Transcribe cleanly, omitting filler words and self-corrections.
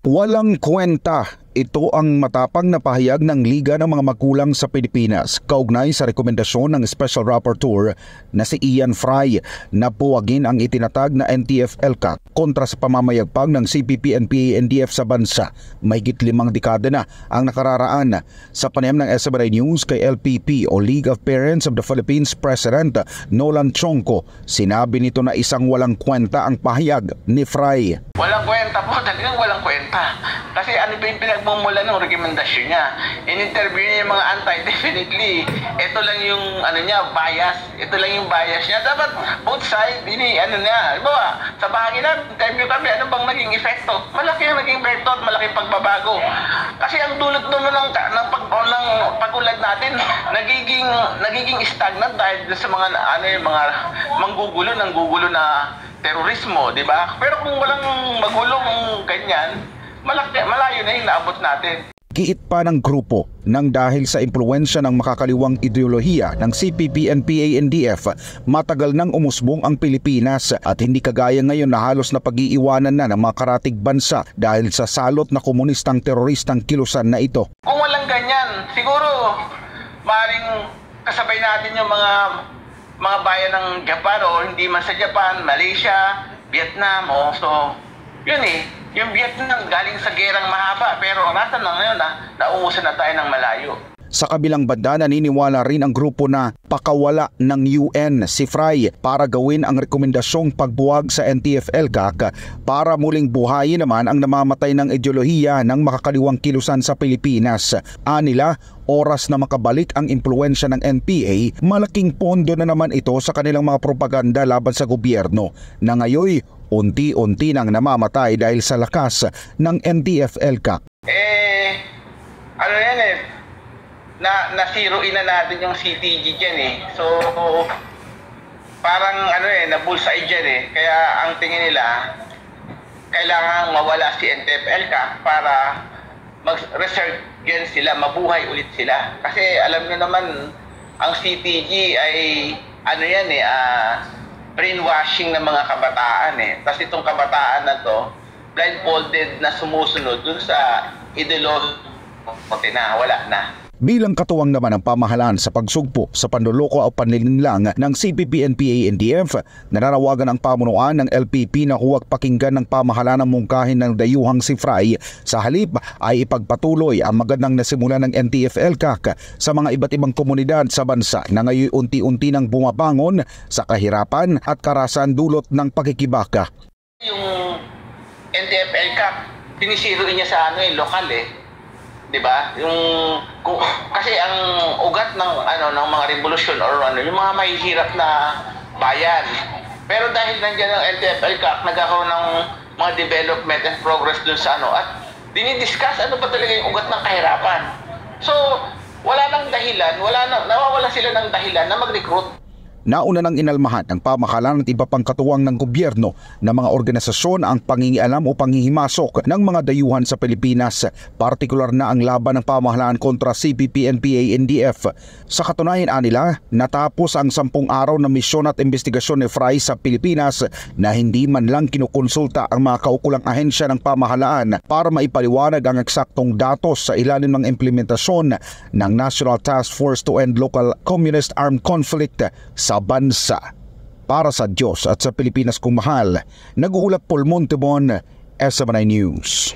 Walang kwenta. Ito ang matapang na pahayag ng Liga ng mga Magulang sa Pilipinas kaugnay sa rekomendasyon ng Special Rapporteur na si Ian Fray na buwagin ang itinatag na NTF-ELCAC kontra sa pamamayagpag ng CPP-NPA-NDF sa bansa. Mahigit 5 dekada na ang nakararaan. Sa panayam ng SMNI News kay LPP o League of Parents of the Philippines President Nolan Chongco, sinabi nito na isang walang kwenta ang pahayag ni Fray. Walang kwenta po, talagang walang kwenta. Kasi ano ba yung pinagmumula ng rekomendasyon niya? In-interview niya yung mga anti-definitely. Ito lang yung bias. Ito lang yung bias niya. Dapat both side, Diba, sa bahagi na, interview kami, ano bang naging epekto? Malaki ang naging epekto at malaking pagbabago. Kasi ang dulot ng pag-ulag natin, nagiging stagnant dahil sa mga, mga nanggugulo na terorismo, di ba? Pero kung walang magulong ganyan, malayo na yung naabot natin. Giit pa ng grupo nang dahil sa impluwensya ng makakaliwang ideolohiya ng CPP-NPA-NDF, matagal nang umusbong ang Pilipinas at hindi kagaya ngayon na halos na pag-iiwanan na ng mga karatig bansa dahil sa salot na komunistang teroristang kilusan na ito. Kung walang ganyan, siguro maaaring kasabay natin yung mga bayan ng Japan o hindi man sa Japan, Malaysia, Vietnam, so yun yung Vietnam galing sa gerang mahaba pero nasa na ngayon nauusan na tayo ng malayo. Sa kabilang banda, naniniwala rin ang grupo na pakawala ng UN si Fray para gawin ang rekomendasyong pagbuwag sa NTF-ELCAC para muling buhayin naman ang namamatay ng ideolohiya ng makakaliwang kilusan sa Pilipinas. Anila, oras na makabalik ang impluwensya ng NPA, malaking pondo na naman ito sa kanilang mga propaganda laban sa gobyerno na ngayon unti-unti nang namamatay dahil sa lakas ng NTF-ELCAC. Na-zero in na natin yung CTG dyan So, parang nabulsay dyan Kaya ang tingin nila, kailangan mawala si NTF-ELCAC para mag-resurgence sila, mabuhay ulit sila. Kasi alam nyo naman, ang CTG ay brainwashing ng mga kabataan Tapos itong kabataan na to, blindfolded na sumusunod dun sa ideology wala na. Bilang katuwang naman ang pamahalaan sa pagsugpo sa panloloko o panlilinlang ng CPP-NPA-NDF, nananawagan ang pamunuan ng LPP na huwag pakinggan ng pamahalaan ng mungkahin ng dayuhang si Fray. Sa halip ay ipagpatuloy ang magandang nasimula ng NTF-ELCAC sa mga iba't ibang komunidad sa bansa na ngayon unti-unti nang bumabangon sa kahirapan at karasan dulot ng pagkikibaka. Yung NTF-ELCAC, tinisiruin niya sa lokal Diba? Kasi ang ugat ng mga revolusyon or yung mga mahihirap na bayan. Pero dahil nandiyan ang NTF-ELCAC, nagkakaroon ng mga development and progress dun sa at dinidiscuss ba talaga yung ugat ng kahirapan. So, wala nang dahilan, nawawala sila ng dahilan na mag-recruit. Nauna nang inalmahan ng pamahalaan at iba pang katuwang ng gobyerno na mga organisasyon ang pangingialam o panghihimasok ng mga dayuhan sa Pilipinas, partikular na ang laban ng pamahalaan kontra CPP-NPA-NDF. Sa katunayan nila, natapos ang 10 araw na misyon at investigasyon ni Fray sa Pilipinas na hindi man lang kinukonsulta ang mga kaukulang ahensya ng pamahalaan para maipaliwanag ang eksaktong datos sa ilalim ng implementasyon ng National Task Force to End Local Communist Armed Conflict sa bansa. Para sa Diyos at sa Pilipinas kong mahal, nag-uulap Paul Montebon, SMNI News.